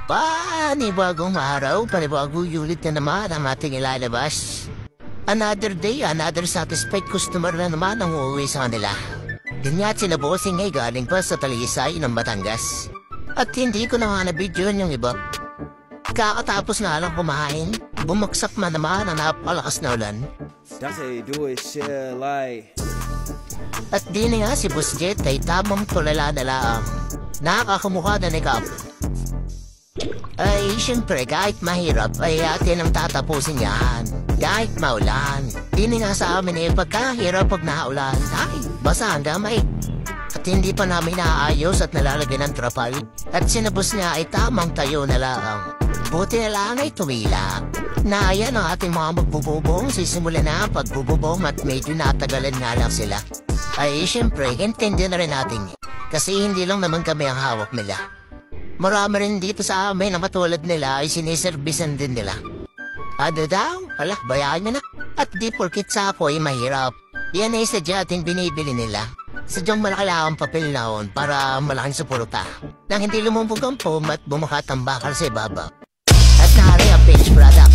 Panibagong araw, panibagong ulit na naman ang ating ilalabas. Another day, another satisfied customer na naman ang uuwi sa kanila. Ganyan sila bossing ay galing pa sa Talisay ng Batangas. At hindi ko na nga na-videoan yung iba. Kakatapos na lang kumain, bumagsak na naman ang napakalakas na ulan. That's how you do it, shit, like... At di na nga si Boss Jet ay tamang tulala na lang. Nakakamukha na ni Cap. Ay, siyempre, kahit mahirap, ay atin ang tatapusin yan. Kahit maulan. Di na nga sa amin pagkahirap pag naulan. Ay, basa ang damay. At hindi pa namin naayos at nalalagyan ng trapal. At sinabos niya ay tamang tayo na lang. Buti na lang ay tumila. Na yan ang ating mga magbububong. Sisimula na ang pagbububong at medyo natagalan nga lang sila. Ay, siyempre, intindi na rin natin. Kasi hindi lang naman kami ang hawak nila. Marami rin dito sa amin na matulad nila ay siniservisan din nila. Ano daw? Wala, bayaan nyo na. At di porkit sa ako ay mahirap. Yan ay sadya ating binibili nila. Sadyang malaki lang ang papel naon para malaking suporta. Nang hindi lumumpog ang foam at bumukat ang bakal sa ibaba. At nari ang page product.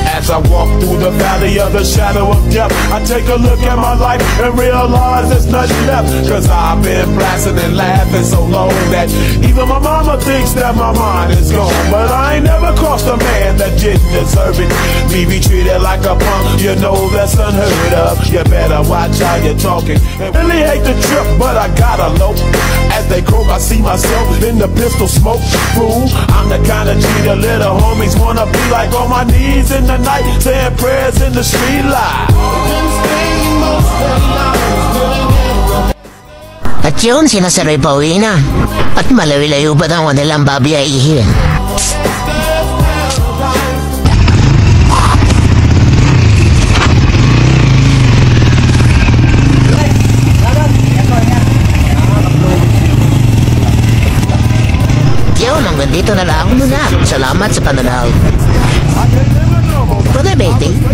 As I walk through the valley of the shadow of death, I take a look at my life and realize there's nothing left. Cause I've been blasting and laughing so long that even my mama thinks that my mind is gone. But I ain't never crossed a man that didn't deserve it. Me be treated like a punk, you know that's unheard of. You better watch how you're talking. I really hate the trip, but I gotta low. As they croak, I see myself in the pistol smoke. Fool, I'm the kind of G the little homies wanna be like, on my knees in the night, saying prayers in the street light. At yun, sinasaray pa uwi na. At malayo-layo ba ang kanilang babiyahihin? Yun, hanggang dito na lang muna. Salamat sa panonood. For the baiting.